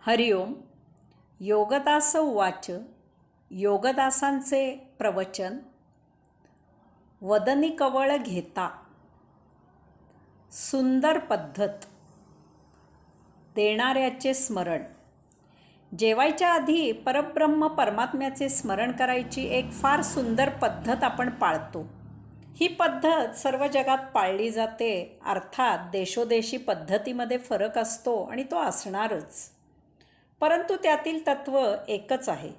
हरिओम. योगदास उवाच. योगदासांचे प्रवचन. वदनी कवळ घेता. सुंदर पद्धत. देणाऱ्याचे स्मरण. जेवायच्या आधी परब्रह्म परमात्म्याचे स्मरण करायची एक फार सुंदर पद्धत आपण पाळतो. ही पद्धत सर्व जगात पाळली जाते. अर्थात देशोदेशी पद्धतीमध्ये फरक असतो आणि तो असणारच, परंतु त्यातील तत्त्व एकच आहे.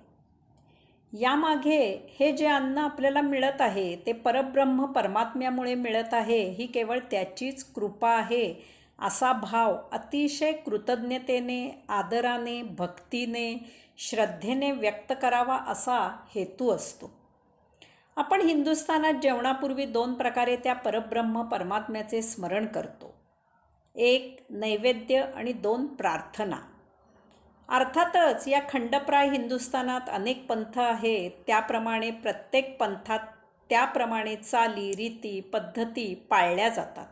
यामागे हे जे अन्न आपल्याला मिळत आहे ते परब्रह्म परमात्म्यामुळे मिळत आहे, ही केवळ त्याचीच कृपा आहे असा भाव अतिशय कृतज्ञतेने, आदराने, भक्तीने, श्रद्धेने व्यक्त करावा असा हेतू असतो. आपण हिंदुस्थानात जेवणापूर्वी 2 प्रकारे त्या परब्रह्म परमात्म्याचे स्मरण करतो. 1 नैवेद्य आणि 2 प्रार्थना. अर्थातच या खंडप्राय हिंदुस्थानात अनेक पंथ आहेत. त्याप्रमाणे प्रत्येक पंथात त्याप्रमाणे चाली, रीती, पद्धती पाळल्या जातात.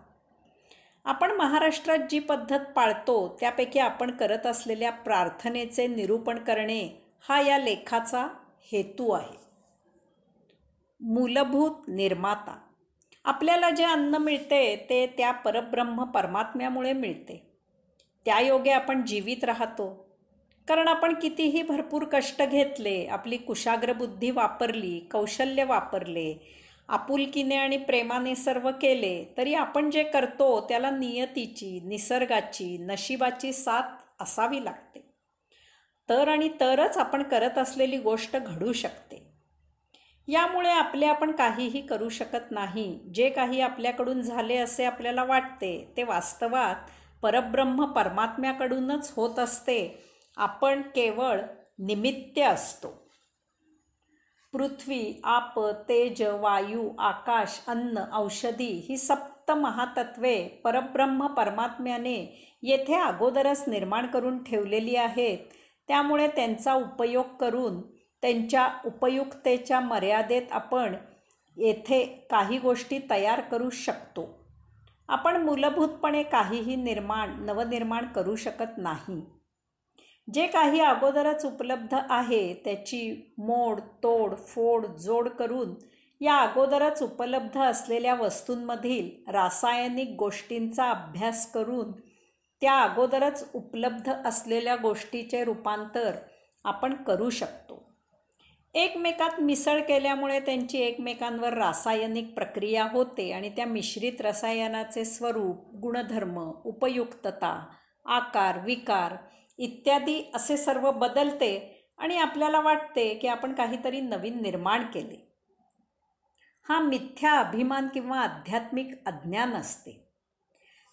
आपण महाराष्ट्रात जी पद्धत पाळतो त्यापैकी आपण करत असलेल्या प्रार्थनेचे निरूपण करणे हा या लेखाचा हेतू आहे. मूलभूत निर्माता. आपल्याला जे अन्न मिळते ते त्या परब्रह्म परमात्म्यामुळे मिळते. त्यायोगे आपण जीवित राहतो. कारण आपण कितीही भरपूर कष्ट घेतले, आपली कुशाग्र बुद्धी वापरली, कौशल्य वापरले, आपुलकीने आणि प्रेमाने सर्व केले, तरी आपण जे करतो त्याला नियतीची, निसर्गाची, नशिबाची साथ असावी लागते. तर आणि तरच आपण करत असलेली गोष्ट घडू शकते. यामुळे आपण काहीही करू शकत नाही. जे काही आपल्याकडून झाले असे आपल्याला वाटते ते वास्तवात परब्रह्म परमात्म्याकडूनच होत असते. आपण केवळ निमित्त असतो. पृथ्वी, आप, तेज, वायू, आकाश, अन्न, औषधी ही 7 महातत्वे परब्रह्म परमात्म्याने येथे अगोदरच निर्माण करून ठेवलेली आहेत. त्यामुळे त्यांचा उपयोग करून त्यांच्या उपयुक्तेच्या मर्यादेत आपण येथे काही गोष्टी तयार करू शकतो. आपण मूलभूतपणे काहीही नवनिर्माण करू शकत नाही. जे काही अगोदरच उपलब्ध आहे त्याची मोड, तोड, फोड, जोड करून या अगोदरच उपलब्ध असलेल्या वस्तूंमधील रासायनिक गोष्टींचा अभ्यास करून त्या अगोदरच उपलब्ध असलेल्या गोष्टीचे रूपांतर आपण करू शकतो. एकमेकात मिसळ केल्यामुळे त्यांची एकमेकांवर रासायनिक प्रक्रिया होते आणि त्या मिश्रित रसायनाचे स्वरूप, गुणधर्म, उपयुक्तता, आकार, विकार इत्यादी असे सर्व बदलते आणि आपल्याला वाटते की आपण काहीतरी नवीन निर्माण केले. हा मिथ्या अभिमान किंवा आध्यात्मिक अज्ञान असते.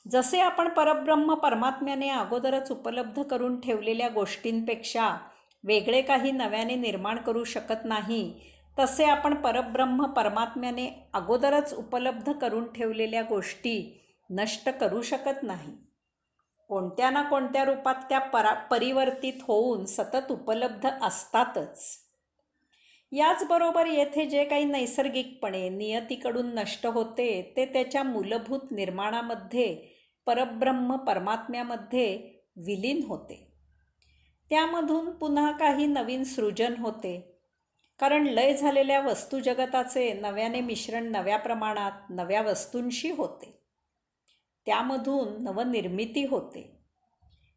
जसे आपण परब्रह्म परमात्म्याने अगोदरच उपलब्ध करून ठेवलेल्या गोष्टींपेक्षा वेगळे काही नव्याने निर्माण करू शकत नाही, तसे आपण परब्रह्म परमात्म्याने अगोदरच उपलब्ध करून ठेवलेल्या गोष्टी नष्ट करू शकत नाही. कोणत्या ना कोणत्या रूपात त्या परिवर्तित होऊन सतत उपलब्ध असतातच. याचबरोबर येथे जे काही नैसर्गिकपणे नियतीकडून नष्ट होते ते त्याच्या मूलभूत निर्माणामध्ये परब्रह्म परमात्म्यामध्ये विलीन होते. त्यामधून पुन्हा काही नवीन सृजन होते. कारण लय झालेल्या वस्तुजगताचे नव्याने मिश्रण नव्या प्रमाणात नव्या वस्तूंशी होते. त्यामधून नवनिर्मिती होते.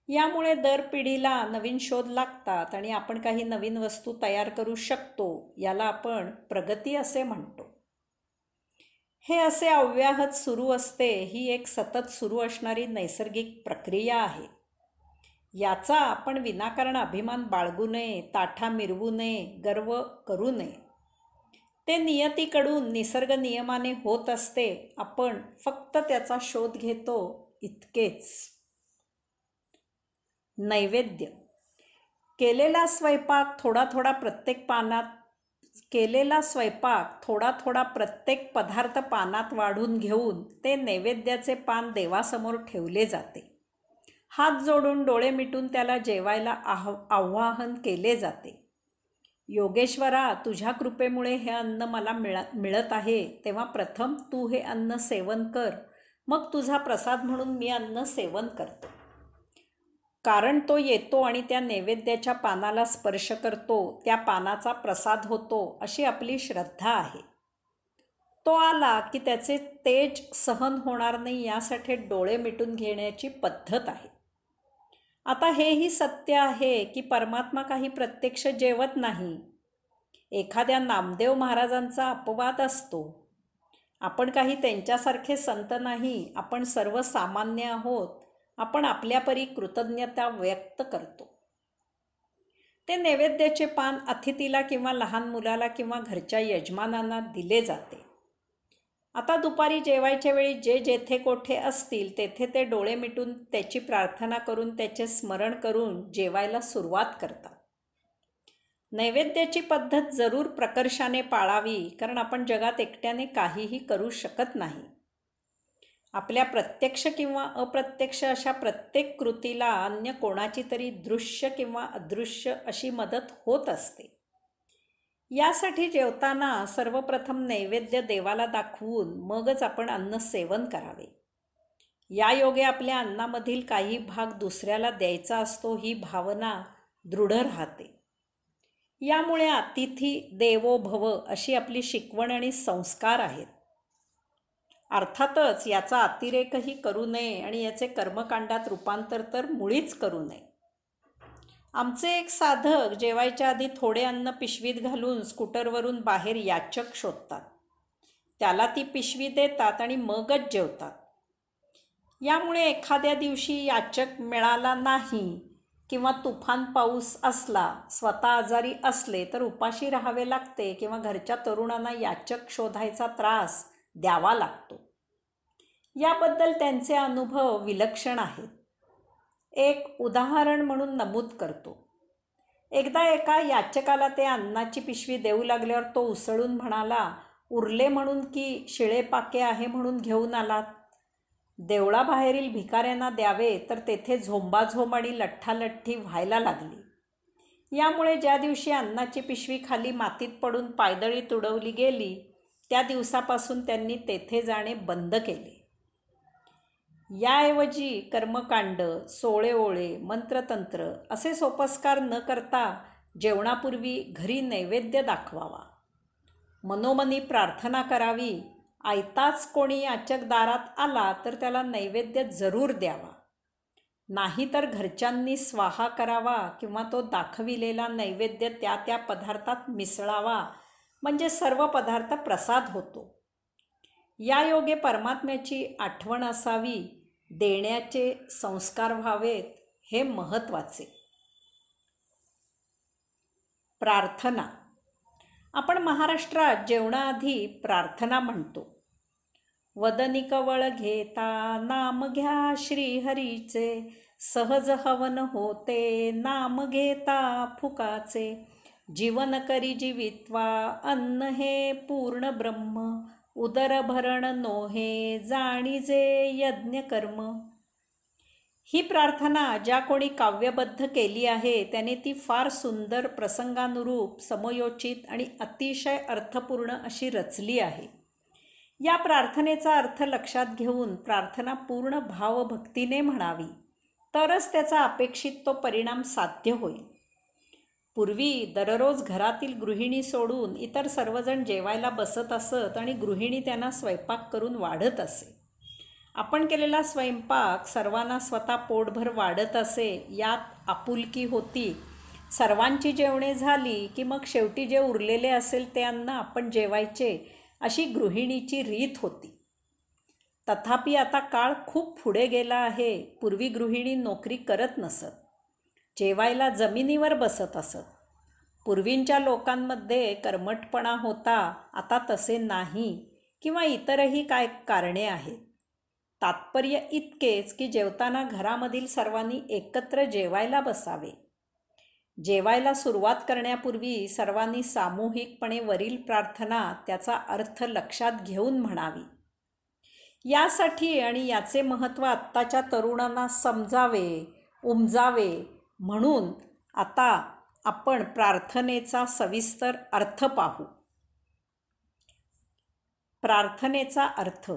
यामुळे दर पिढीला नवीन शोध लागतात आणि आपण काही नवीन वस्तू तयार करू शकतो. याला आपण प्रगती असे म्हणतो. हे असे अव्याहत सुरू असते. ही एक सतत सुरू असणारी नैसर्गिक प्रक्रिया आहे. याचा आपण विनाकारण अभिमान बाळगू नये, ताठा मिरवू नये, गर्व करू नये. ते नियतीकडून निसर्ग नियमाने होत असते. आपण फक्त त्याचा शोध घेतो इतकेच. नैवेद्य. केलेला स्वयंपाक थोडा थोडा प्रत्येक पदार्थ पानात वाढून घेऊन ते नैवेद्याचे पान देवासमोर ठेवले जाते. हात जोडून डोळे मिटून त्याला जेवायला आवाहन केले जाते. योगेश्वरा, तुझ्या कृपेमुळे हे अन्न मला मिळत आहे, तेव्हा प्रथम तू हे अन्न सेवन कर, मग तुझा प्रसाद म्हणून मी अन्न सेवन करतो. कारण तो येतो आणि त्या नैवेद्याच्या पानाला स्पर्श करतो, त्या पानाचा प्रसाद होतो, अशी आपली श्रद्धा आहे. तो आला की त्याचे तेज सहन होणार नाही यासाठी डोळे मिटून घेण्याची पद्धत आहे. आता हेही सत्य आहे की परमात्मा काही प्रत्यक्ष जेवत नाही. एखाद्या नामदेव महाराजांचा अपवाद असतो. आपण काही त्यांच्यासारखे संत नाही, आपण सर्वसामान्य आहोत. आपण आपल्या परी कृतज्ञता व्यक्त करतो. ते नैवेद्याचे पान अतिथीला किंवा लहान मुलाला किंवा घरच्या यजमानांना दिले जाते. आता दुपारी जेवायच्या वेळी जे जेथे कोठे असतील तेथे ते डोळे मिटून त्याची प्रार्थना करून त्याचे स्मरण करून जेवायला सुरुवात करतात. नैवेद्याची पद्धत जरूर प्रकर्षाने पाळावी, कारण आपण जगात एकट्याने काहीही करू शकत नाही. आपल्या प्रत्यक्ष किंवा अप्रत्यक्ष अशा प्रत्येक कृतीला अन्य कोणाची तरी दृश्य किंवा अदृश्य अशी मदत होत असते. यासाठी जेवताना सर्वप्रथम नैवेद्य देवाला दाखवून मगच आपण अन्न सेवन करावे. या योगे आपल्या अन्नामधील काही भाग दुसऱ्याला द्यायचा असतो ही भावना दृढ राहते. यामुळे अतिथी देवो भव अशी आपली शिकवण आणि संस्कार आहेत. अर्थातच याचा अतिरेकही करू नये आणि याचे कर्मकांडात रूपांतर तर मुळीच करू नये. आमचे एक साधक जेवायच्या आधी थोडे अन्न पिशवीत घालून स्कूटरवरून बाहेर याचक शोधतात. त्याला ती पिशवी देतात आणि मगच जेवतात. यामुळे एखाद्या दिवशी याचक मिळाला नाही किंवा तुफान पाऊस असला, स्वतः आजारी असले तर उपाशी राहावे लागते किंवा घरच्या तरुणांना याचक शोधायचा त्रास द्यावा लागतो. याबद्दल त्यांचे अनुभव विलक्षण आहेत. एक उदाहरण म्हणून नमूद करतो. एकदा एका याचकाला ते अन्नाची पिशवी देऊ लागल्यावर तो उसळून म्हणाला, उरले म्हणून की शिळे पाके आहे म्हणून घेऊन आलात? देवळाबाहेरील भिकाऱ्यांना द्यावे तर तेथे झोंबाझोंब आणि लठ्ठालठ्ठी व्हायला लागली. यामुळे ज्या दिवशी अन्नाची पिशवी खाली मातीत पडून पायदळी तुडवली गेली त्या दिवसापासून त्यांनी तेथे जाणे बंद केले. याऐवजी कर्मकांड, सोळेओळे, मंत्रतंत्र असे सोपस्कार न करता जेवणापूर्वी घरी नैवेद्य दाखवावा. मनोमनी प्रार्थना करावी. आयताच कोणी याचक दारात आला तर त्याला नैवेद्य जरूर द्यावा. नाहीतर घरच्यांनी स्वाहा करावा किंवा तो दाखविलेला नैवेद्य त्या त्या पदार्थात मिसळावा, म्हणजे सर्व पदार्थ प्रसाद होतो. या योगे परमात्म्याची आठवण असावी, देण्याचे संस्कार व्हावेत, हे महत्त्वाचे. प्रार्थना. आपण महाराष्ट्रात जेवणाआधी प्रार्थना म्हणतो. वदनी कवळ घेता नाम घ्या श्रीहरीचे, सहज हवन होते नाम घेता फुकाचे, जीवन करी जीवित्वा अन्न हे पूर्ण ब्रह्म, उदर भरण नोहे जाणीजे यज्ञ कर्म. ही प्रार्थना ज्या कोणी काव्यबद्ध केली आहे त्याने ती फार सुंदर, प्रसंगानुरूप, समयोचित आणि अतिशय अर्थपूर्ण अशी रचली आहे. या प्रार्थनेचा अर्थ लक्षात घेऊन प्रार्थना पूर्ण भावभक्तीने म्हणावी, तरच त्याचा अपेक्षित तो परिणाम साध्य होईल. पूर्वी दररोज घरातील गृहिणी सोडून इतर सर्वजण जेवायला बसत असत आणि गृहिणी त्यांना स्वयंपाक करून वाढत असे. आपण केलेला स्वयंपाक सर्वांना स्वतः पोटभर वाढत असे, यात आपुलकी होती. सर्वांची जेवणे झाली की मग शेवटी जे उरलेले असेल ते अन्न आपण जेवायचे, अशी गृहिणीची रीत होती. तथापि आता काळ खूप पुढे गेला आहे. पूर्वी गृहिणी नोकरी करत नसत, जेवायला जमिनीवर बसत असत. पूर्वींच्या लोकांमध्ये कर्मठपणा होता, आता तसे नाही, किंवा इतरही काय कारणे आहेत. तात्पर्य इतकेच की जेवताना घरामधील सर्वांनी एकत्र जेवायला बसावे. जेवायला सुरुवात करण्यापूर्वी सर्वांनी सामूहिकपणे वरील प्रार्थना त्याचा अर्थ लक्षात घेऊन म्हणावी. यासाठी आणि याचे महत्त्व आत्ताच्या तरुणांना समजावे, उमजावे म्हणून आता आपण प्रार्थनेचा सविस्तर अर्थ पाहू. प्रार्थनेचा अर्थ.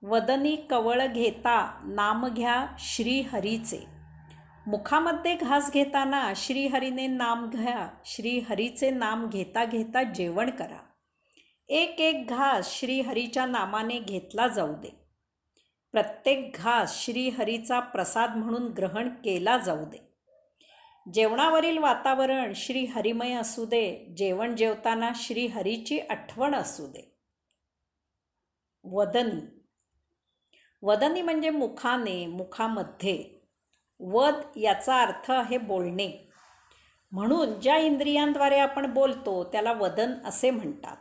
वदनी कवळ घेता नाम घ्या श्रीहरीचे. मुखामध्ये घास घेताना श्रीहरीने नाम घ्या, श्रीहरीचे नाम घेता घेता जेवण करा. एक एक घास श्रीहरीच्या नामाने घेतला जाऊ दे. प्रत्येक घास श्रीहरीचा प्रसाद म्हणून ग्रहण केला जाऊ दे. जेवणावरील वातावरण श्रीहरिमय असू दे. जेवण जेवताना श्रीहरीची आठवण असू दे. वदनी. वदनी म्हणजे मुखाने, मुखामध्ये. वद याचा अर्थ आहे बोलणे. म्हणून ज्या इंद्रियांद्वारे आपण बोलतो त्याला वदन असे म्हणतात.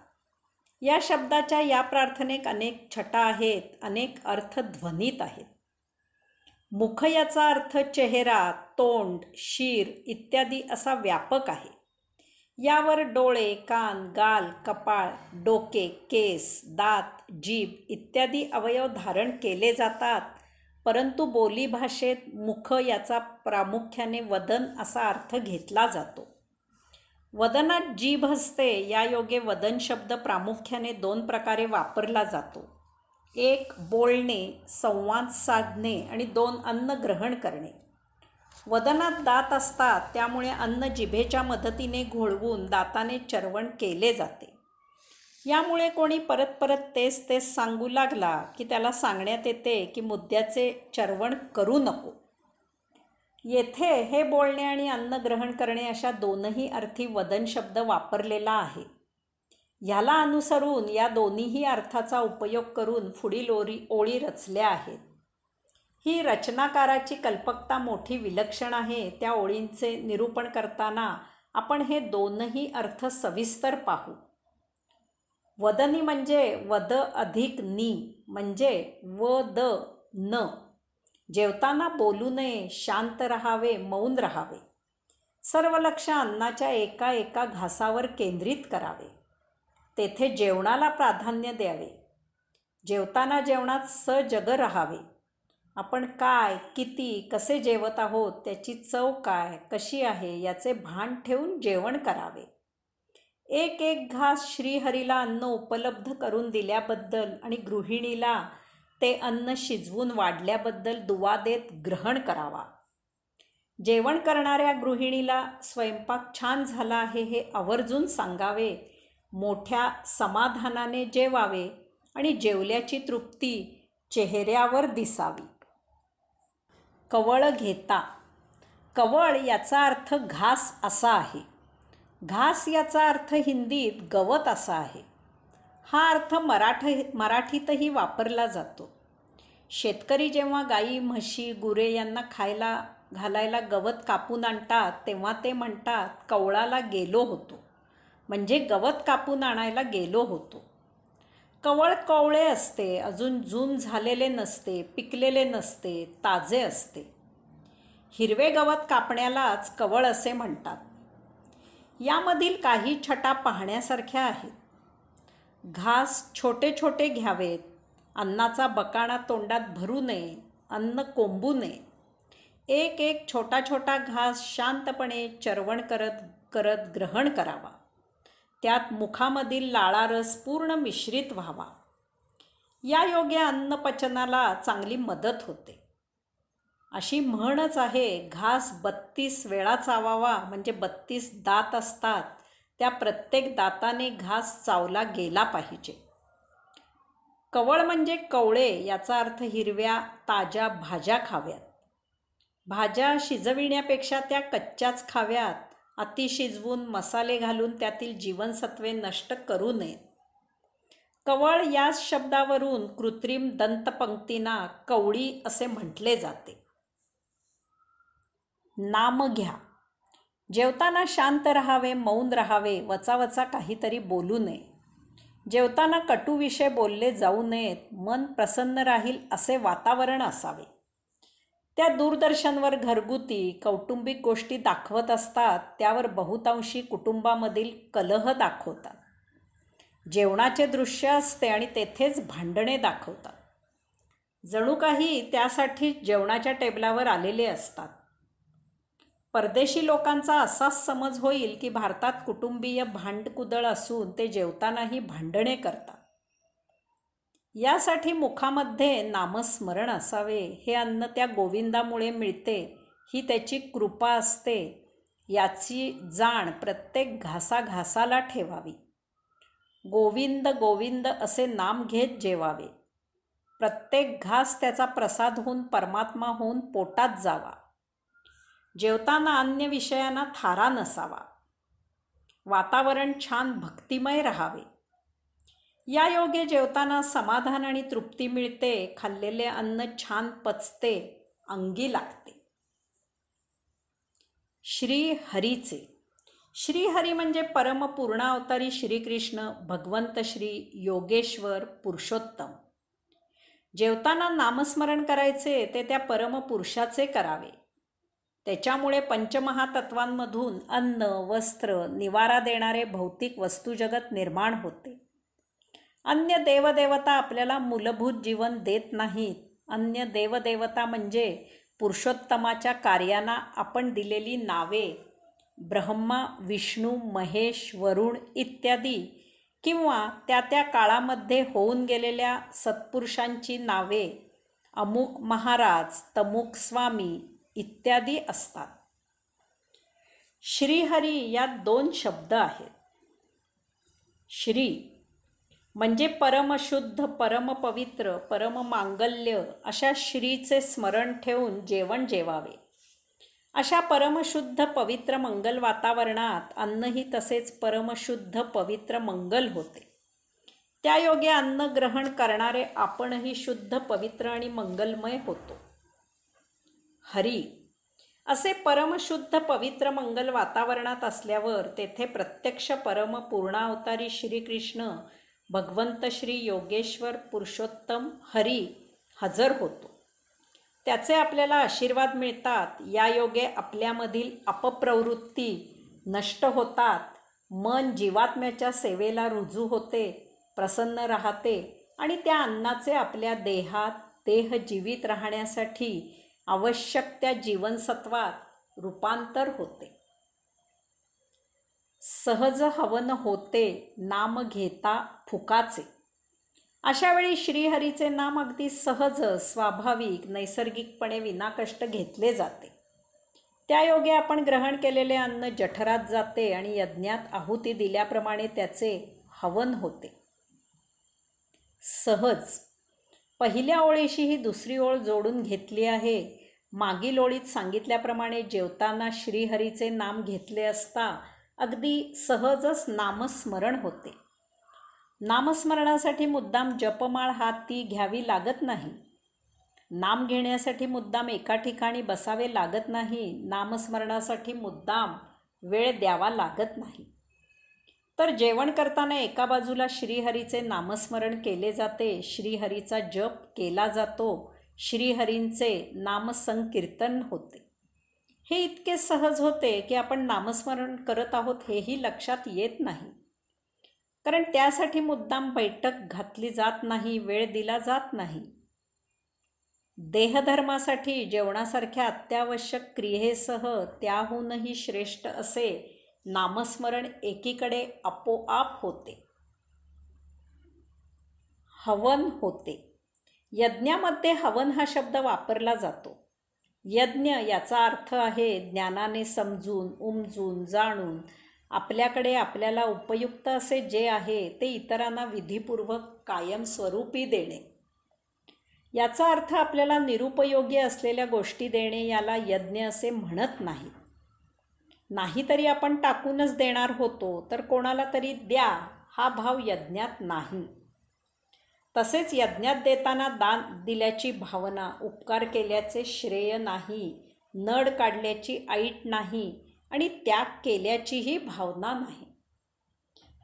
या शब्दाच्या या प्रार्थनेत अनेक छटा आहेत, अनेक अर्थ ध्वनीत आहेत. मुख याचा अर्थ चेहरा, तोंड, शीर इत्यादी असा व्यापक आहे. यावर डोळे, कान, गाल, कपाळ, डोके, केस, दात, जीभ इत्यादी अवयव धारण केले जातात. परंतु बोलीभाषेत मुख याचा प्रामुख्याने वदन असा अर्थ घेतला जातो. वदनात जीभ असते. या योगे वदन शब्द प्रामुख्याने 2 प्रकारे वापरला जातो. 1 बोलणे, संवाद साधणे आणि 2 अन्न ग्रहण करणे. वदनात दात असतात, त्यामुळे अन्न जिभेच्या मदतीने घोळवून दाताने चर्वण केले जाते. यामुळे कोणी परत परत तेच तेच सांगू लागला की त्याला सांगण्यात येते की मुद्द्याचे चर्वण करू नको. येथे हे बोलणे आणि अन्न ग्रहण करणे अशा 2ही अर्थी वदन शब्द वापरलेला आहे. ह्याला अनुसरून या दोन्हीही अर्थाचा उपयोग करून पुढील ओळी रचल्या आहेत. ही रचनाकाराची कल्पकता मोठी विलक्षण आहे. त्या ओळींचे निरूपण करताना आपण हे 2ही अर्थ सविस्तर पाहू. वदनी म्हणजे वद अधिक नी म्हणजे व द न. जेवताना बोलू नये, शांत राहावे, मौन राहावे. सर्व लक्ष अन्नाच्या एका एका घासावर केंद्रित करावे. तेथे जेवणाला प्राधान्य द्यावे. जेवताना जेवणात सजग राहावे. आपण काय, किती, कसे जेवत आहोत, त्याची चव काय, कशी आहे याचे भान ठेवून जेवण करावे. एक एक घास श्रीहरीला अन्न उपलब्ध करून दिल्याबद्दल आणि गृहिणीला ते अन्न शिजवून वाढल्याबद्दल दुवा देत ग्रहण करावा. जेवण करणाऱ्या गृहिणीला स्वयंपाक छान झाला आहे हे आवर्जून सांगावे. मोठ्या समाधानाने जेवावे आणि जेवल्याची तृप्ती चेहऱ्यावर दिसावी. कवळ घेता. कवळ याचा अर्थ घास असा आहे. घास याचा अर्थ हिंदीत गवत असा आहे. हा अर्थ मराठीतही वापरला जातो. शेतकरी जेव्हा गाई, म्हशी, गुरे यांना खायला घालायला गवत कापून आणतात तेव्हा ते म्हणतात कवळाला गेलो होतो, म्हणजे गवत कापून आणायला गेलो होतो. कवळ कवळे असते, अजून जून झालेले नसते, पिकलेले नसते, ताजे असते. हिरवे गवत कापण्यालाच कवळ असे म्हणतात. यामधील काही छटा पाहण्यासारख्या आहेत. घास छोटे छोटे घ्यावेत. अन्नाचा बकाणा तोंडात भरू नये. अन्न कोंबू नये. एक एक छोटा छोटा घास शांतपणे चर्वण करत करत ग्रहण करावा. त्यात मुखामधील लाळारस पूर्ण मिश्रित व्हावा. या योगे अन्नपचनाला चांगली मदत होते. अशी म्हणच आहे, घास 32 वेळा चावावा, म्हणजे 32 दात असतात, त्या प्रत्येक दाताने घास चावला गेला पाहिजे. कवळ म्हणजे कवळे याचा अर्थ हिरव्या ताज्या भाज्या खाव्यात. भाज्या शिजविण्यापेक्षा त्या कच्च्याच खाव्यात. अति शिजवून मसाले घालून त्यातील जीवनसत्वे नष्ट करू नयेत. कवळ या शब्दावरून कृत्रिम दंतपंक्तींना कवळी असे म्हटले जाते. नाम घ्या. जेवताना शांत राहावे, मौन राहावे, वचावचा काहीतरी बोलू नये. जेवताना कटू विषय बोलले जाऊ नयेत. मन प्रसन्न राहील असे वातावरण असावे. त्या दूरदर्शनवर घरगुती कौटुंबिक गोष्टी दाखवत असतात, त्यावर बहुतांशी कुटुंबामधील कलह दाखवतात. जेवणाचे दृश्य असते आणि तेथेच भांडणे दाखवतात. जणू काही त्यासाठी जेवणाच्या टेबलावर आलेले असतात. परदेशी लोकांचा असाच समज होईल की भारतात कुटुंबीय भांडकुदळ असून ते जेवतानाही भांडणे करतात. यासाठी मुखामध्ये नामस्मरण असावे. हे अन्न त्या गोविंदामुळे मिळते ही त्याची कृपा असते याची जाण प्रत्येक घासाघासाला ठेवावी. गोविंद गोविंद असे नाम घेत जेवावे. प्रत्येक घास त्याचा प्रसाद होऊन परमात्मा होऊन पोटात जावा. जेवताना अन्य विषयांना थारा नसावा. वातावरण छान भक्तिमय राहावे. या योगे जेवताना समाधान आणि तृप्ती मिळते. खाल्लेले अन्न छान पचते, अंगी लागते. श्रीहरीचे. श्रीहरी म्हणजे परमपूर्णावतारी श्रीकृष्ण, भगवंत श्री योगेश्वर पुरुषोत्तम. जेवताना नामस्मरण करायचे ते त्या परमपुरुषाचे करावे. त्याच्यामुळे पंचमहातत्वांमधून अन्न, वस्त्र, निवारा देणारे भौतिक वस्तुजगत निर्माण होते. अन्य देवदेवता आपल्याला मूलभूत जीवन देत नाहीत. अन्य देवदेवता म्हणजे पुरुषोत्तमाच्या कार्यांना आपण दिलेली नावे, ब्रह्मा, विष्णू, महेश, वरुण इत्यादी, किंवा त्या त्या काळामध्ये होऊन गेलेल्या सत्पुरुषांची नावे, अमुक महाराज, तमुक स्वामी इत्यादी असतात. श्रीहरी यात 2 शब्द आहेत. श्री म्हणजे परमशुद्ध, परमपवित्र, परममांगल्य अशा श्रीचे स्मरण ठेवून जेवण जेवावे. अशा परमशुद्ध पवित्र मंगल वातावरणात अन्नही तसेच परमशुद्ध पवित्र मंगल होते. त्या योगे अन्न ग्रहण करणारे आपणही शुद्ध, पवित्र आणि मंगलमय होतो. हरी असे परमशुद्ध पवित्र मंगल वातावरणात असल्यावर तेथे प्रत्यक्ष परमपूर्णावतारी श्रीकृष्ण, भगवंत श्री योगेश्वर पुरुषोत्तम हरी हजर होतो. त्याचे आपल्याला आशीर्वाद मिळतात. या योगे आपल्यामधील अपप्रवृत्ती नष्ट होतात. मन जीवात्म्याच्या सेवेला रुजू होते, प्रसन्न राहते आणि त्या अन्नाचे आपल्या देहात, देह जीवित राहण्यासाठी आवश्यक त्या जीवनसत्वात रूपांतर होते. सहज हवन होते नाम घेता फुकाचे. अशा वेळी श्रीहरीचे नाम अगदी सहज, स्वाभाविक, नैसर्गिकपणे विनाकष्ट घेतले जाते. त्या योगे आपण ग्रहण केलेले अन्न जठरात जाते आणि यज्ञात आहुती दिल्याप्रमाणे त्याचे हवन होते. सहज पहिल्या ओळीशी ही दुसरी ओळ जोडून घेतली आहे. मागील ओळीत सांगितल्याप्रमाणे जेवताना श्रीहरीचे नाम घेतले असता अगदी सहजच नामस्मरण होते. नामस्मरणासाठी मुद्दाम जपमाळ हाती घ्यावी लागत नाही. नाम घेण्यासाठी मुद्दाम एका ठिकाणी बसावे लागत नाही. नामस्मरणासाठी मुद्दाम वेळ द्यावा लागत नाही. तर जेवण करताना एका बाजूला श्रीहरीचे नामस्मरण केले जाते, श्रीहरीचा जप केला जातो, श्रीहरींचे नामसंकीर्तन होते. हे इतके सहज होते की आपण नामस्मरण करत आहोत हेही लक्षात येत नाही. कारण त्यासाठी मुद्दाम बैठक घातली जात नाही, वेळ दिला जात नाही. देहधर्मासाठी जेवणासारख्या अत्यावश्यक क्रियेसह त्याहूनही श्रेष्ठ असे नामस्मरण एकीकडे आपोआप होते. हवन होते. यज्ञामध्ये हवन हा शब्द वापरला जातो. यज्ञ याचा अर्थ आहे ज्ञानाने समजून, उमजून, जाणून आपल्याकडे आपल्याला उपयुक्त असे जे आहे ते इतरांना विधीपूर्वक कायमस्वरूपी देणे. याचा अर्थ आपल्याला निरुपयोगी असलेल्या गोष्टी देणे याला यज्ञ असे म्हणत नाही. नाहीतरी आपण टाकूनच देणार होतो, तर कोणाला तरी द्या हा भाव यज्ञात नाही. तसेच यज्ञात देताना दान दिल्याची भावना, उपकार केल्याचे श्रेय नाही, नड काढल्याची ऐट नाही आणि त्याग केल्याचीही भावना नाही.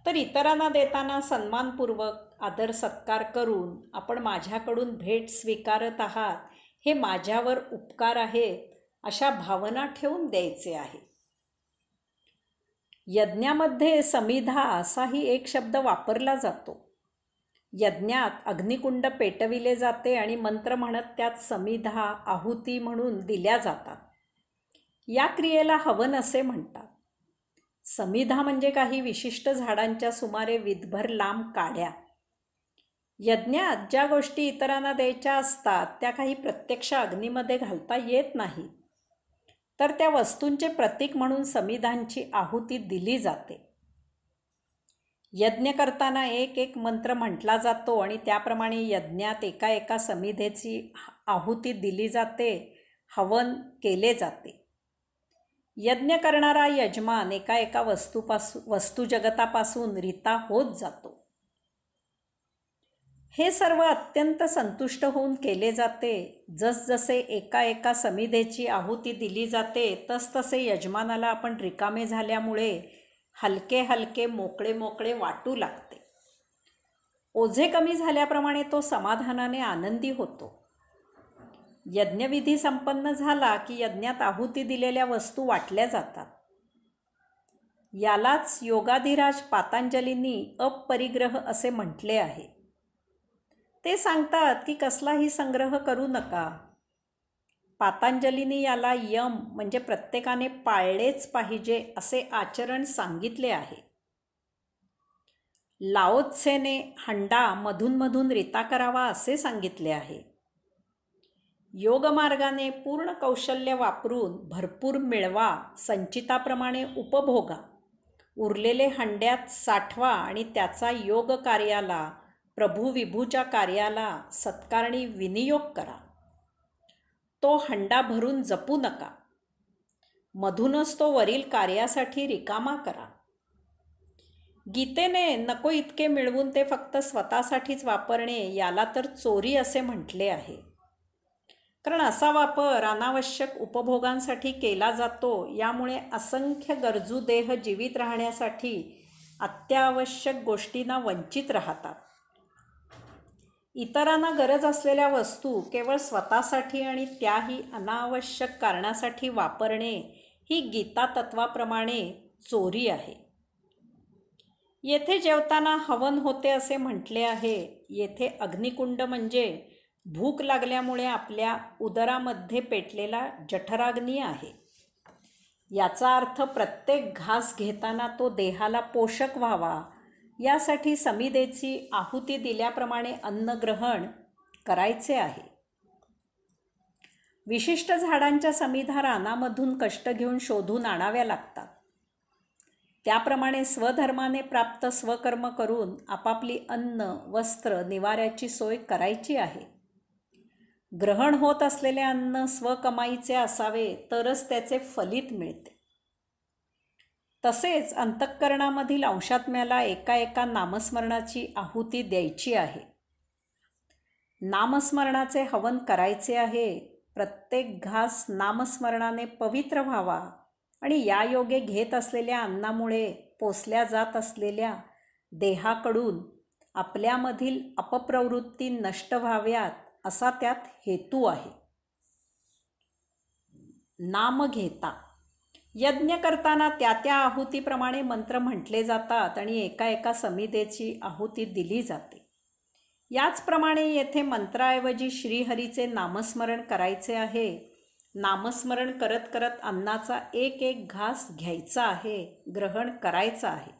तर इतरांना देताना सन्मानपूर्वक आदर सत्कार करून आपण माझ्याकडून भेट स्वीकारत आहात, हे माझ्यावर उपकार आहेत अशा भावना ठेवून द्यायचे आहे. यज्ञामध्ये समिधा असाही एक शब्द वापरला जातो. यज्ञात अग्निकुंड पेटविले जाते आणि मंत्र म्हणत त्यात समिधा, आहुती म्हणून दिल्या जातात. या क्रियेला हवन असे म्हणतात. समिधा म्हणजे काही विशिष्ट झाडांच्या सुमारे विदभर लांब काड्या. यज्ञात ज्या गोष्टी इतरांना द्यायच्या असतात त्या काही प्रत्यक्ष अग्नीमध्ये घालता येत नाही. तर त्या वस्तूंचे प्रतीक म्हणून समिधांची आहुती दिली जाते. यज्ञ करताना एक एक मंत्र म्हटला जातो आणि त्याप्रमाणे यज्ञात एका एका समिधेची आहुती दिली जाते, हवन केले जाते. यज्ञ करणारा यजमान एका एका वस्तुजगतापासून रिता होत जातो. हे सर्व अत्यंत संतुष्ट होऊन केले जाते. जसजसे एका एका समिधेची आहुती दिली जाते तसतसे यजमानाला आपण रिकामे झाल्यामुळे हलके हलके मोकळे मोकळे वाटू लागते. ओझे कमी झाल्याप्रमाणे तो समाधानाने आनंदी होतो. यज्ञविधी संपन्न झाला की यज्ञात आहुती दिलेल्या वस्तू वाटल्या जातात. यालाच योगाधिराज पातंजलींनी अपरिग्रह असे म्हटले आहे. ते सांगतात की कसलाही संग्रह करू नका. पातंजलींनी याला यम म्हणजे प्रत्येकाने पाळलेच पाहिजे असे आचरण सांगितले आहे. लाओत्सेने हंडा मधून मधून रिता करावा असे सांगितले आहे. योगमार्गाने पूर्ण कौशल्य वापरून भरपूर मिळवा, संचिताप्रमाणे उपभोगा, उरलेले हंड्यात साठवा आणि त्याचा योग कार्याला, प्रभू विभूच्या कार्याला सत्कारणी विनियोग करा. तो हंडा भरून जपू नका. मधूनच तो वरील कार्यासाठी रिकामा करा. गीतेने नको इतके मिळवून ते फक्त स्वतःसाठीच वापरणे याला तर चोरी असे म्हटले आहे. कारण असा वापर अनावश्यक उपभोगांसाठी केला जातो. यामुळे असंख्य गरजू देह जीवित राहण्यासाठी अत्यावश्यक गोष्टींना वंचित राहतात. इतरांना गरज असलेल्या वस्तू केवळ स्वतःसाठी आणि त्याही अनावश्यक कारणासाठी वापरणे ही गीता तत्वाप्रमाणे चोरी आहे. येथे जेवताना हवन होते असे म्हटले आहे. येथे अग्निकुंड म्हणजे भूक लागल्यामुळे आपल्या उदरामध्ये पेटलेला जठराग्नी आहे. याचा अर्थ प्रत्येक घास घेताना तो देहाला पोषक व्हावा यासाठी समिधेची आहुती दिल्याप्रमाणे अन्न ग्रहण करायचे आहे. विशिष्ट झाडांच्या समिधा रानामधून कष्ट घेऊन शोधून आणाव्या लागतात. त्याप्रमाणे स्वधर्माने प्राप्त स्वकर्म करून आपापली अन्न, वस्त्र, निवाऱ्याची सोय करायची आहे. ग्रहण होत असलेले अन्न स्वकमाईचे असावे तरच त्याचे फलित मिळते. तसेच अंतःकरणामधील अंशात्म्याला एका एका नामस्मरणाची आहुती द्यायची आहे. नामस्मरणाचे हवन करायचे आहे. प्रत्येक घास नामस्मरणाने पवित्र व्हावा आणि या योगे घेत असलेल्या अन्नामुळे पोसल्या जात असलेल्या देहाकडून आपल्यामधील अपप्रवृत्ती नष्ट व्हाव्यात असा त्यात हेतू आहे. नाम घेता यज्ञ करताना त्या त्या आहुतीप्रमाणे मंत्र म्हटले जातात आणि एका एका समिधेची आहुती दिली जाते. याचप्रमाणे येथे मंत्राऐवजी श्रीहरीचे नामस्मरण करायचे आहे. नामस्मरण करत करत अन्नाचा एक एक घास घ्यायचा आहे, ग्रहण करायचा आहे.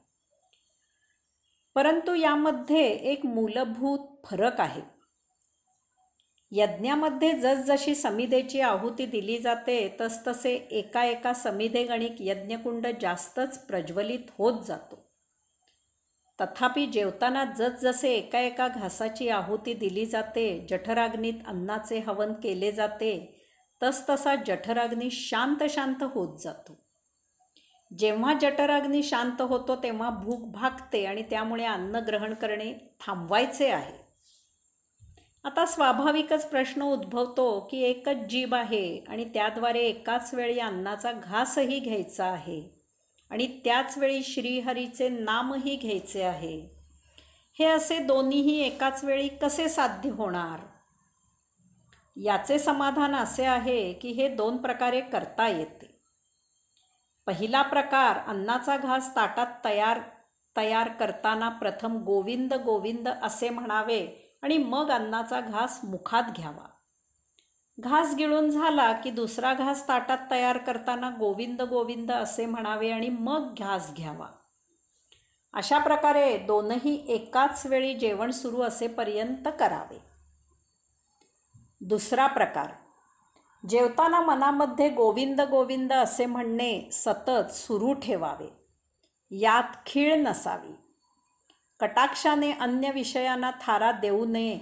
परंतु यामध्ये एक मूलभूत फरक आहे. यज्ञामध्ये जसजशी समिधेची आहुती दिली जाते तसतसे एका एका समिधेगणिक यज्ञकुंड जास्तच प्रज्वलित होत जातो. तथापि जेवताना जसजसे एका एका घासाची आहुती दिली जाते, जठराग्नीत अन्नाचे हवन केले जाते, तसतसा जठराग्नी शांत शांत होत जातो. जेव्हा जठराग्नी शांत होतो तेव्हा भूक भागते आणि त्यामुळे अन्न ग्रहण करणे थांबवायचे आहे. आता स्वाभाविकच प्रश्न उद्भवतो की एकच जीभ आहे आणि त्याद्वारे एकाच वेळी अन्नाचा घासही घ्यायचा आहे आणि त्याच वेळी श्रीहरीचे नामही घ्यायचे आहे. हे असे दोन्हीही एकाच वेळी कसे साध्य होणार? याचे समाधान असे आहे की हे दोन प्रकारे करता येते. पहिला प्रकार, अन्नाचा घास ताटात तयार करताना प्रथम गोविंद गोविंद असे म्हणावे आणि मग अन्नाचा घास मुखात घ्यावा. घास गिळून झाला की दुसरा घास ताटात तयार करताना गोविंद गोविंद असे म्हणावे आणि मग घास घ्यावा. अशा प्रकारे दोनही एकाच वेळी जेवण सुरू असेपर्यंत करावे. दुसरा प्रकार, जेवताना मनामध्ये गोविंद गोविंद असे म्हणणे सतत सुरू ठेवावे. यात खीळ नसावी. कटाक्षाने अन्य विषयांना थारा देऊ नये.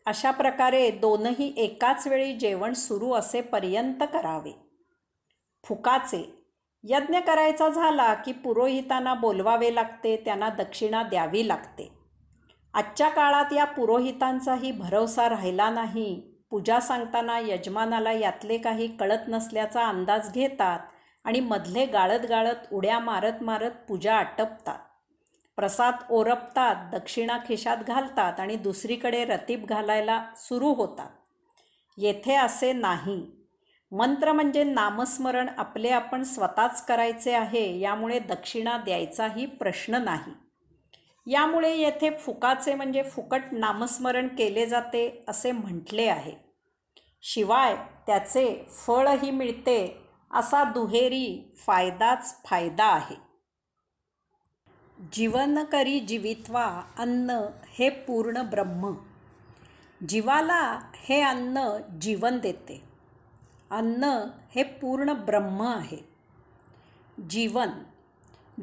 अशा प्रकारे दोनही एकाच वेळी जेवण सुरू असेपर्यंत करावे. फुकाचे. यज्ञ करायचा झाला की पुरोहितांना बोलवावे लागते, त्यांना दक्षिणा द्यावी लागते. आजच्या काळात या पुरोहितांचाही भरवसा राहिला नाही. पूजा सांगताना यजमानाला यातले काही कळत नसल्याचा अंदाज घेतात आणि मधले गाळत गाळत उड्या मारत मारत पूजा आटपतात. प्रसाद ओरपतात, दक्षिणा खिशात घालतात आणि दुसरीकडे रतीब घालायला सुरू होतात. येथे असे नाही. मंत्र म्हणजे नामस्मरण आपले आपण स्वतःच करायचे आहे. यामुळे दक्षिणा द्यायचाही प्रश्न नाही. यामुळे येथे फुकाचे म्हणजे फुकट नामस्मरण केले जाते असे म्हटले आहे. शिवाय त्याचे फळही मिळते. असा दुहेरी फायदाच फायदा आहे. जीवन करी जीवित्वा अन्न हे पूर्ण ब्रह्म. जीवाला हे अन्न जीवन देते. अन्न हे पूर्ण ब्रह्म आहे. जीवन.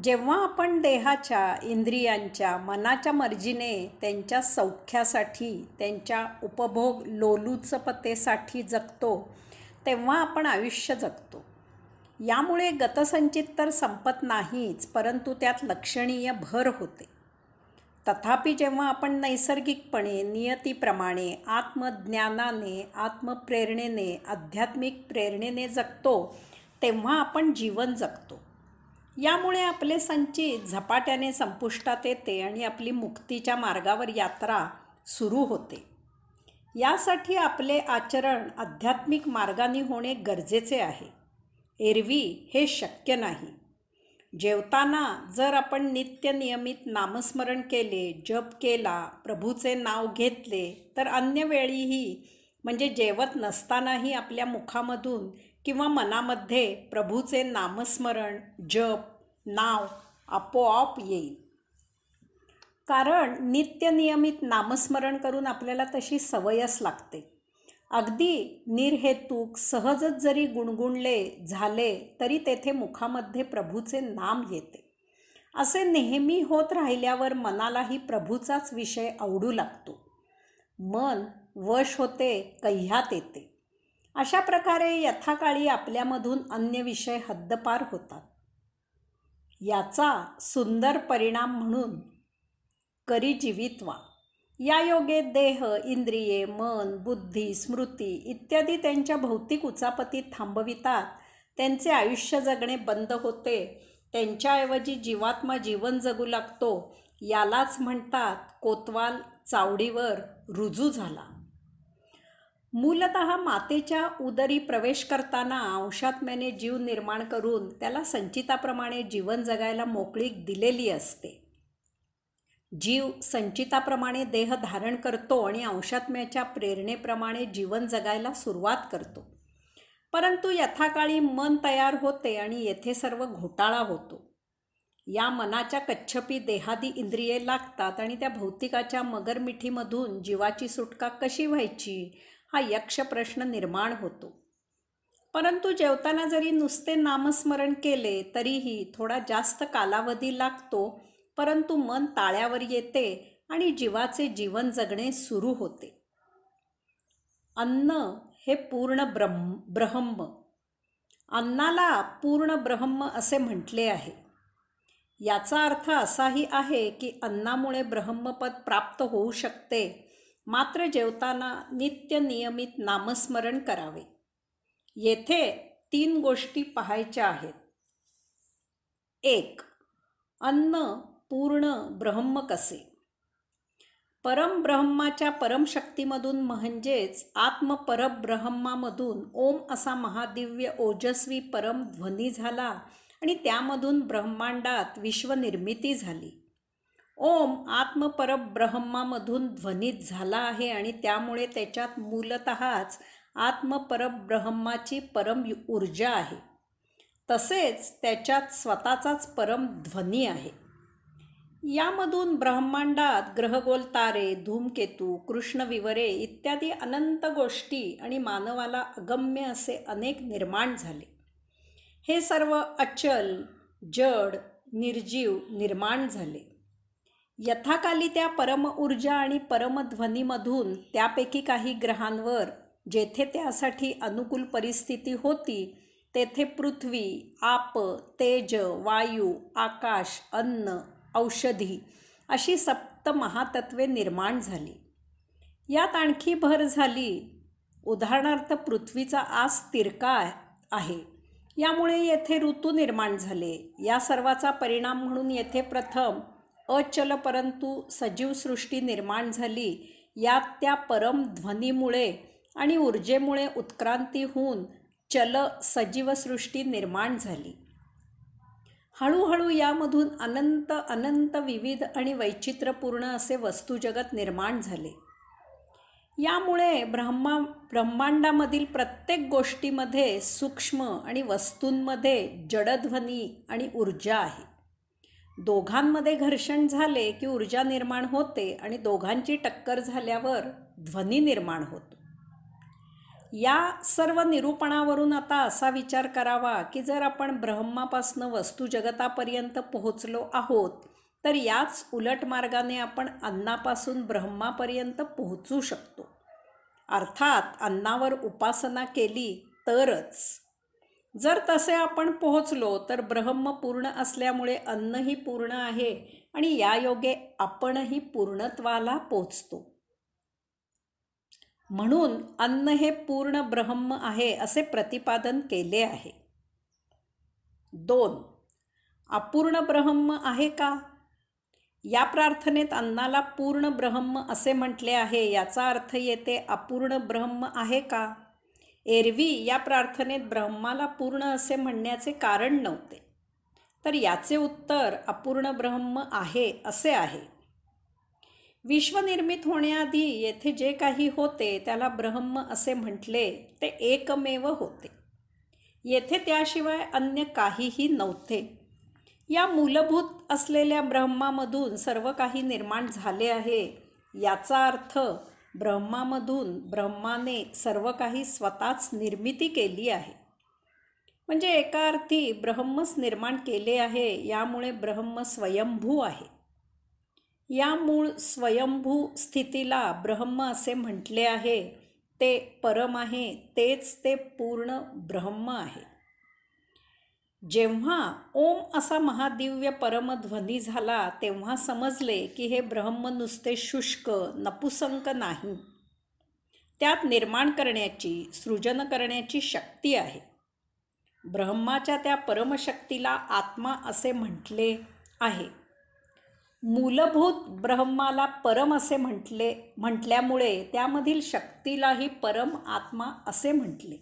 जेव्हा आपण देहाच्या, इंद्रियांच्या, मनाच्या मर्जीने त्यांच्या सौख्यासाठी, त्यांच्या उपभोग लोलुचपतेसाठी जगतो, तेव्हा आपण आयुष्य जगतो. यामुळे गतसंचित तर संपत नाहीच, परंतु त्यात लक्षणीय भर होते. तथापि जेव्हा आपण नैसर्गिकपणे, नियतीप्रमाणे, आत्मज्ञानाने, आत्मप्रेरणेने, आध्यात्मिक प्रेरणेने जगतो, तेव्हा आपण जीवन जगतो. यामुळे आपले संचित झपाट्याने संपुष्टात येते आणि आपली मुक्तीच्या मार्गावर यात्रा सुरू होते. यासाठी आपले आचरण आध्यात्मिक मार्गाने होणे गरजेचे आहे. एरवी हे शक्य नाही. जेवताना जर आपण नित्य नियमित नामस्मरण केले, जप केला, प्रभूचे नाव घेतले, तर अन्य वेळीही म्हणजे जेवत नसतानाही आपल्या मुखामधून किंवा मनामध्ये प्रभूचे नामस्मरण, जप, नाव आपोआप येईल. कारण नित्य नियमित नामस्मरण करून आपल्याला तशी सवयच लागते. अगदी निर्हेतुक सहजच जरी गुणगुणले झाले तरी तेथे मुखामध्ये प्रभूचे नाम येते. असे नेहमी होत राहिल्यावर मनालाही प्रभूचाच विषय आवडू लागतो. मन वश होते, कह्यात येते. अशा प्रकारे यथाकाळी आपल्यामधून अन्य विषय हद्दपार होतात. याचा सुंदर परिणाम म्हणून करी जीवित्वा. या योगे देह, इंद्रिये, मन, बुद्धी, स्मृती इत्यादी त्यांच्या भौतिक उचापतीत थांबवितात. त्यांचे आयुष्य जगणे बंद होते. त्यांच्याऐवजी जीवात्मा जीवन जगू लागतो. यालाच म्हणतात कोतवाल चावडीवर रुजू झाला. मूलतः मातेच्या उदरी प्रवेश करताना अंशात्म्याने जीव निर्माण करून त्याला संचिताप्रमाणे जीवन जगायला मोकळीक दिलेली असते. जीव संचिताप्रमाणे देह धारण करतो आणि अंशात्म्याच्या प्रेरणेप्रमाणे जीवन जगायला सुरुवात करतो. परंतु यथाकाळी मन तयार होते आणि येथे सर्व घोटाळा होतो. या मनाच्या कच्छपी देहादी इंद्रिये लागतात आणि त्या भौतिकाच्या मगरमिठीमधून जीवाची सुटका कशी व्हायची हा यक्ष प्रश्न निर्माण होतो. परंतु जेवताना जरी नुसते नामस्मरण केले तरीही थोडा जास्त कालावधी लागतो. परंतु मन ताळ्यावर येते आणि जीवाचे जीवन जगणे सुरू होते. अन्न हे पूर्ण ब्रह्म. अन्नाला पूर्ण ब्रह्म असे म्हटले आहे. याचा अर्थ असाही आहे की अन्नामुळे ब्रह्मपद प्राप्त होऊ शकते. मात्र जेवताना नित्य नियमित नामस्मरण करावे. येथे 3 गोष्टी पाहायच्या आहेत. 1. अन्न पूर्ण ब्रह्म कसे? परमब्रह्माच्या परमशक्तीमधून म्हणजेच आत्मपरब्रह्मामधून ओम असा महादिव्य ओजस्वी परम ध्वनी झाला आणि त्यामधून ब्रह्मांडात विश्वनिर्मिती झाली. ओम आत्मपरब्रह्मामधून ध्वनित झाला आहे आणि त्यामुळे त्याच्यात मूलतःच आत्मपरब्रह्माची परम ऊर्जा आहे. तसेच त्याच्यात स्वतःचाच परम ध्वनी आहे. यामधून ब्रह्मांडात ग्रहगोल तारे, धूमकेतू, कृष्णविवरे इत्यादी अनंत गोष्टी आणि मानवाला अगम्य असे अनेक निर्माण झाले. हे सर्व अचल, जड, निर्जीव निर्माण झाले. यथाकाली त्या परम ऊर्जा आणि परमध्वनीमधून त्यापैकी काही ग्रहांवर जेथे त्यासाठी अनुकूल परिस्थिती होती तेथे पृथ्वी, आप, तेज, वायू, आकाश, अन्न, औषधी अशी सप्त महातत्वे निर्माण झाली. यात आणखी भर झाली. उदाहरणार्थ पृथ्वीचा आज तिरका आहे, यामुळे येथे ऋतू निर्माण झाले. या सर्वाचा परिणाम म्हणून येथे प्रथम अचल परंतु सजीव सृष्टी निर्माण झाली. यात त्या परम ध्वनीमुळे आणि ऊर्जेमुळे उत्क्रांती होऊन चल सजीव सृष्टी निर्माण झाली. हळूहळू यामधून अनंत अनंत विविध आणि वैचित्र्यपूर्ण असे वस्तुजगत निर्माण झाले. यामुळे ब्रह्मांडामधील प्रत्येक गोष्टीमध्ये सूक्ष्म आणि वस्तूंमध्ये जडध्वनी आणि ऊर्जा आहे. दोघांमध्ये घर्षण झाले की ऊर्जा निर्माण होते आणि दोघांची टक्कर झाल्यावर ध्वनी निर्माण होतो. या सर्व निरूपणावरून आता असा विचार करावा की जर आपण ब्रह्मापासून वस्तुजगतापर्यंत पोहोचलो आहोत तर याच उलट मार्गाने आपण अन्नापासून ब्रह्मापर्यंत पोहोचू शकतो. अर्थात अन्नावर उपासना केली तरच. जर तसे आपण पोहोचलो तर ब्रह्म पूर्ण असल्यामुळे अन्नही पूर्ण आहे आणि यायोगे आपणही पूर्णत्वाला पोहोचतो. म्हणून अन्न हे पूर्ण ब्रह्म आहे असे प्रतिपादन केले आहे. 2. अपूर्ण ब्रह्म आहे का? या प्रार्थनेत अन्नाला पूर्ण ब्रह्म असे म्हटले आहे. याचा अर्थ येते अपूर्ण ब्रह्म आहे का? एरवी या प्रार्थनेत ब्रह्माला पूर्ण असे म्हणण्याचे कारण नव्हते. तर याचे उत्तर अपूर्ण ब्रह्म आहे असे आहे. विश्वनिर्मित होण्याआधी येथे जे काही होते त्याला ब्रह्म असे म्हटले ते एकमेव होते. येथे त्याशिवाय अन्य काहीही नव्हते. या मूलभूत असलेल्या ब्रह्मामधून सर्व काही निर्माण झाले आहे. याचा अर्थ ब्रह्मामधून ब्रह्माने सर्व काही स्वतःच निर्मिती केली आहे. म्हणजे एका अर्थी ब्रह्मच निर्माण केले आहे. यामुळे ब्रह्म स्वयंभू आहे. या मूळ स्वयंभू स्थितीला ब्रह्म असे म्हटले आहे. ते परम आहे, तेच ते पूर्ण ब्रह्म आहे. जेव्हा ओम असा महादिव्य परमध्वनी झाला तेव्हा समजले की हे ब्रह्म नुसते शुष्क नपुसंक नाही. त्यात निर्माण करण्याची, सृजन करण्याची शक्ती आहे. ब्रह्माच्या त्या परमशक्तीला आत्मा असे म्हटले आहे. मूलभूत ब्रह्माला परम असे म्हटल्यामुळे त्यामधील शक्तीलाही परम आत्मा असे म्हटले.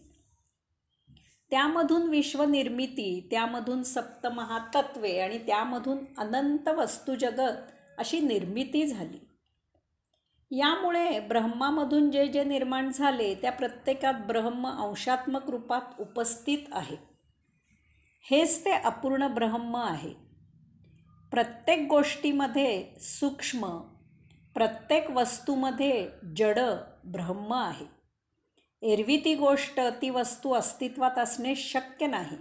त्यामधून विश्वनिर्मिती, त्यामधून सप्तमहातत्वे आणि त्यामधून अनंत वस्तुजगत अशी निर्मिती झाली. यामुळे ब्रह्मामधून जे जे निर्माण झाले त्या प्रत्येकात ब्रह्म अंशात्मक रूपात उपस्थित आहे. हेच ते अपूर्ण ब्रह्म आहे. प्रत्येक गोष्टीमध्ये सूक्ष्म, प्रत्येक वस्तूमध्ये जड ब्रह्म आहे. एरवी ती गोष्ट, ती वस्तू अस्तित्वात असणे शक्य नाही.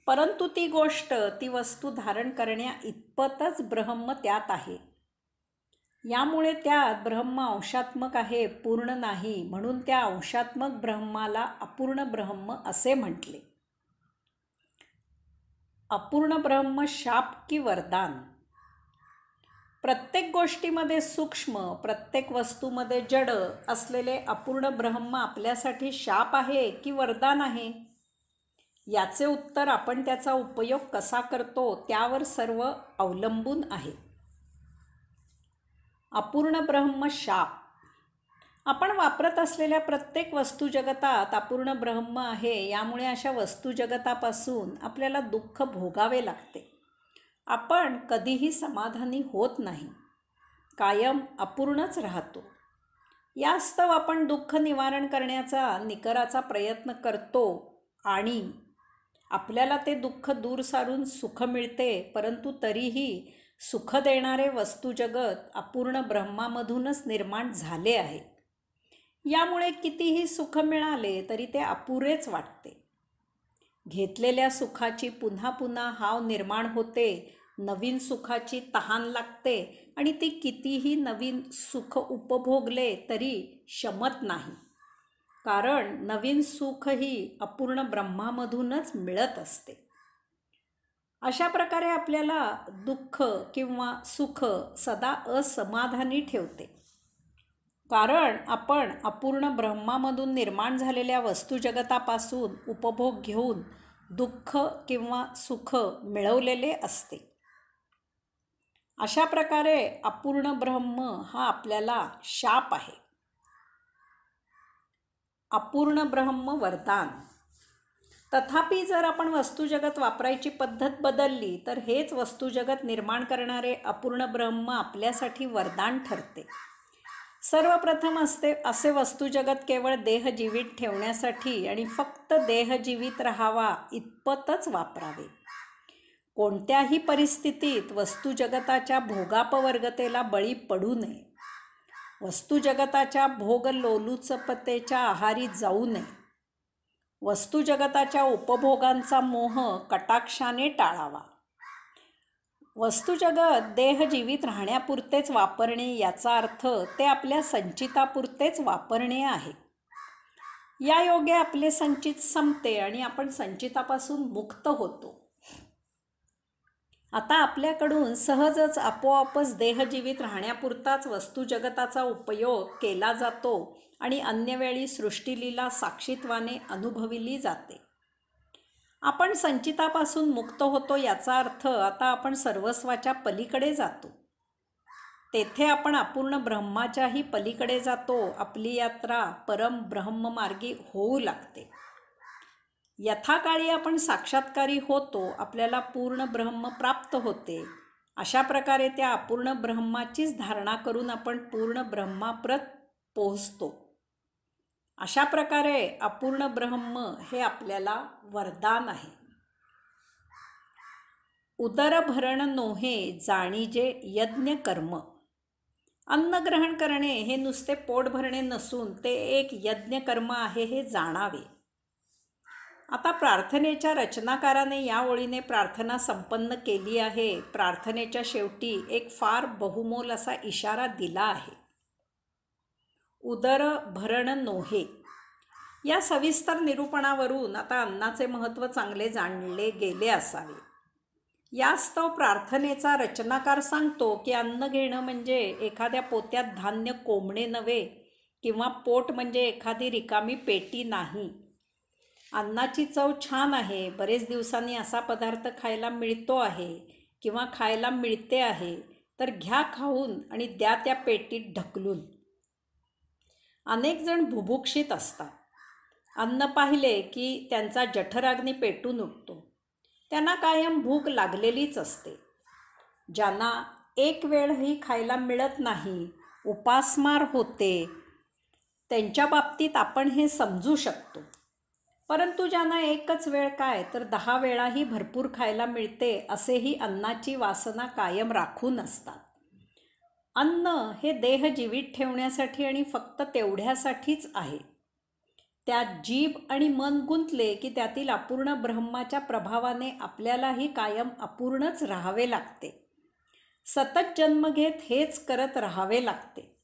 परंतु ती गोष्ट, ती वस्तू धारण करण्या इतपतच ब्रह्म त्यात आहे. यामुळे त्यात ब्रह्म अंशात्मक आहे, पूर्ण नाही. म्हणून त्या अंशात्मक ब्रह्माला अपूर्ण ब्रह्म असे म्हटले. अपूर्ण ब्रह्म शाप की वरदान? प्रत्येक गोष्टीमध्ये सूक्ष्म, प्रत्येक वस्तूमध्ये जड असलेले अपूर्ण ब्रह्म आपल्यासाठी शाप आहे की वरदान आहे? याचे उत्तर आपण त्याचा उपयोग कसा करतो त्यावर सर्व अवलंबून आहे. अपूर्ण ब्रह्म शाप. आपण वापरत असलेल्या प्रत्येक वस्तुजगतात अपूर्ण ब्रह्म आहे. यामुळे अशा वस्तुजगतापासून आपल्याला दुःख भोगावे लागते. आपण कधीही समाधानी होत नाही, कायम अपूर्णच राहतो. यास्तव आपण दुःख निवारण करण्याचा निकराचा प्रयत्न करतो आणि आपल्याला ते दुःख दूर सारून सुख मिळते. परंतु तरीही सुख देणारे वस्तुजगत अपूर्ण ब्रह्मामधूनच निर्माण झाले आहे. यामुळे कितीही सुख मिळाले तरी ते अपुरेच वाटते. घेतलेल्या सुखाची पुन्हा पुन्हा हाव निर्माण होते, नवीन सुखाची तहान लागते आणि ती कितीही नवीन सुख उपभोगले तरी शमत नाही. कारण नवीन सुखही अपूर्ण ब्रह्मामधूनच मिळत असते. अशा प्रकारे आपल्याला दुःख किंवा सुख सदा असमाधानी ठेवते. कारण आपण अपूर्ण ब्रह्मामधून निर्माण झालेल्या वस्तुजगतापासून उपभोग घेऊन दुःख किंवा सुख मिळवलेले असते. अशा प्रकारे अपूर्ण ब्रह्म हा आपल्याला शाप आहे. अपूर्ण ब्रह्म वरदान. तथापि जर आपण वस्तुजगत वापरायची पद्धत बदलली तर हेच वस्तुजगत निर्माण करणारे अपूर्ण ब्रह्म आपल्यासाठी वरदान ठरते. सर्वप्रथम असे वस्तुजगत केवळ देह जीवित ठेवण्यासाठी आणि फक्त देह जीवित राहावा इतपतच वापरावे. कोणत्याही परिस्थितीत वस्तुजगताच्या भोगापवर्गतेला बळी पडू नये. वस्तुजगताच्या भोगलोलुचपतेच्या आहारी जाऊ नये. वस्तुजगताच्या उपभोगांचा मोह कटाक्षाने टाळावा. वस्तुजगत देह जीवित राहण्यापुरतेच वापरणे याचा अर्थ ते आपल्या संचितापुरतेच वापरणे आहे. या योगे आपले संचित संपते आणि आपण संचितापासून मुक्त होतो. आता आपल्याकडून सहजच आपोआपच देह जीवित राहण्यापुरताच वस्तुजगताचा उपयोग केला जातो आणि अन्य वेळी सृष्टीलीला साक्षीत्वाने अनुभवली जाते. आपण संचितापासून मुक्त होतो याचा अर्थ आता आपण सर्वस्वाच्या पलीकडे जातो. तेथे आपण अपूर्ण ब्रह्माच्याही पलीकडे जातो. आपली यात्रा परम ब्रह्ममार्गी होऊ लागते. यथाकाळी आपण साक्षात्कारी होतो, आपल्याला पूर्ण ब्रह्म प्राप्त होते. अशा प्रकारे त्या अपूर्ण ब्रह्माचीच धारणा करून आपण पूर्ण ब्रह्माप्रत पोहोचतो. अशा प्रकारे अपूर्ण ब्रह्म हे आपल्याला वरदान आहे. उदरभरण नोहे जाणीजे यज्ञ कर्म. अन्न ग्रहण करणे हे नुसते पोट भरणे नसून ते एक यज्ञ कर्म आहे हे जाणावे. आता प्रार्थनेच्या रचनाकाराने या ओळीने प्रार्थना संपन्न केली आहे. प्रार्थनेच्या शेवटी एक फार बहुमोल असा इशारा दिला आहे. उदर भरण नोहे. या सविस्तर निरूपणावरून आता अन्नाचे महत्त्व चांगले जाणले गेले असावे. यास्तव प्रार्थनेचा रचनाकार सांगतो की अन्न घेणं म्हणजे एखाद्या पोत्यात धान्य कोंबणे नव्हे किंवा पोट म्हणजे एखादी रिकामी पेटी नाही. अन्नाची चव छान आहे, बरेच दिवसांनी असा पदार्थ खायला मिळतो आहे किंवा खायला मिळते आहे तर घ्या खाऊन आणि द्या त्या पेटीत ढकलून. अनेक जण बुभुक्षित असतात. अन्न पाहिले की त्यांचा जठराग्नी पेटून उठतो. त्यांना कायम भूक लागलेलीच असते. ज्यांना एक वेळही खायला मिळत नाही, उपासमार होते, त्यांच्या बाबतीत आपण हे समजू शकतो. परंतु ज्यांना एकच वेळ काय तर 10 वेळाही भरपूर खायला मिळते असेही अन्नाची वासना कायम राखून असतात. अन्न हे देह जीवित ठेवण्यासाठी आणि फक्त तेवढ्यासाठीच आहे. त्यात जीभ आणि मन गुंतले की त्यातील अपूर्ण ब्रह्माच्या प्रभावाने आपल्यालाही कायम अपूर्णच राहावे लागते. सतत जन्म घेत हेच करत राहावे लागते.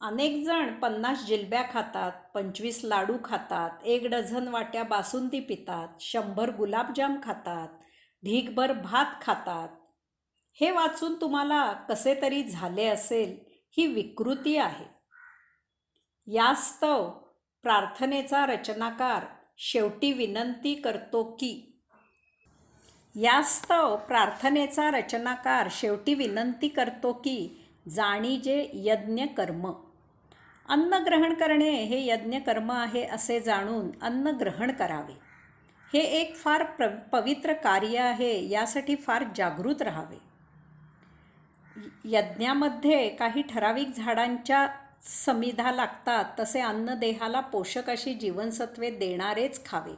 अनेक जण 50 जिलब्या खातात, 25 लाडू खातात, 1 डझन वाट्या बासुंदी पितात, 100 गुलाबजाम खातात, ढीगभर भात खातात. हे वाचून तुम्हाला कसे तरी झाले असेल. ही विकृती आहे. यास्तव प्रार्थनेचा रचनाकार शेवटी विनंती करतो की जाणीजे यज्ञ कर्म. अन्न ग्रहण करणे हे यज्ञ कर्म आहे असे जाणून अन्न ग्रहण करावे. हे एक फार पवित्र कार्य आहे. यासाठी फार जागृत राहावे. यज्ञामध्ये काही ठराविक झाडांच्या समिधा लागतात, तसे अन्न देहाला पोषक अशी जीवनसत्वे देणारेच खावे.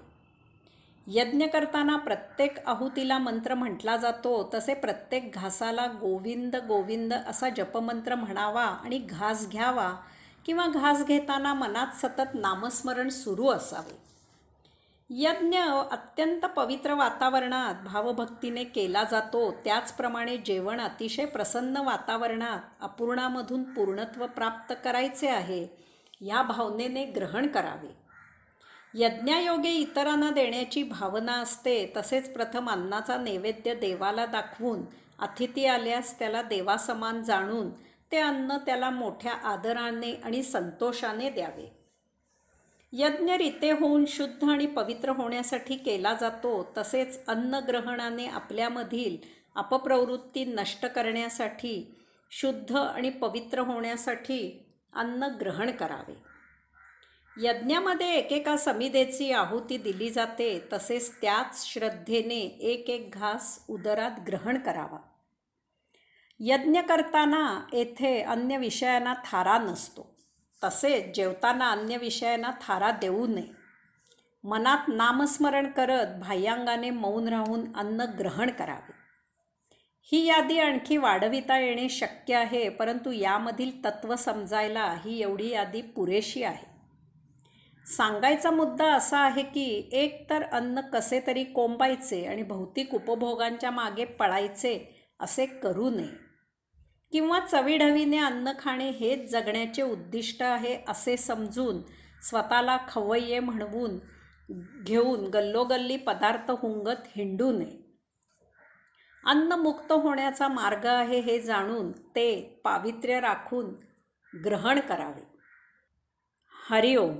यज्ञ करताना प्रत्येक आहुतीला मंत्र म्हटला जातो, तसे प्रत्येक घासाला गोविंद गोविंद असा जपमंत्र म्हणावा आणि घास घ्यावा किंवा घास घेताना मनात सतत नामस्मरण सुरू असावे. यज्ञ अत्यंत पवित्र वातावरणात भावभक्तीने केला जातो. त्याचप्रमाणे जेवण अतिशय प्रसन्न वातावरणात अपूर्णामधून पूर्णत्व प्राप्त करायचे आहे या भावनेने ग्रहण करावे. यज्ञायोगे इतरांना देण्याची भावना असते. तसेच प्रथम अन्नाचा नैवेद्य देवाला दाखवून अतिथी आल्यास त्याला देवासमान जाणून ते अन्न त्याला मोठ्या आदराने आणि संतोषाने द्यावे. यज्ञ रीते होऊन शुद्ध आणि पवित्र होण्यासाठी केला जातो. तसेच अन्नग्रहणाने आपल्यामधील अपप्रवृत्ती नष्ट करण्यासाठी, शुद्ध आणि पवित्र होण्यासाठी अन्न ग्रहण करावे. यज्ञामध्ये एकेका समिधेची आहुती दिली जाते. तसेच त्याच श्रद्धेने एक एक घास उदरात ग्रहण करावा. यज्ञ करताना येथे अन्य विषयांना थारा नसतो. तसेच जेवताना अन्य विषयांना थारा देऊ नये. मनात नामस्मरण करत बाह्यांगाने मौन राहून अन्न ग्रहण करावे. ही यादी आणखी वाढविता येणे शक्य आहे, परंतु यामधील तत्त्व समजायला ही एवढी यादी पुरेशी आहे. सांगायचा मुद्दा असा आहे की एकतर अन्न कसे तरी कोंबायचे आणि भौतिक उपभोगांच्या मागे पळायचे असे करू नये, किंवा चवीढवीने अन्न खाणे हेच जगण्याचे उद्दिष्ट आहे असे समजून स्वतःला खवय्ये म्हणवून घेऊन गल्लोगल्ली पदार्थ हुंगत हिंडू नये. अन्न मुक्त होण्याचा मार्ग आहे हे जाणून ते पावित्र्य राखून ग्रहण करावे. हरिओम.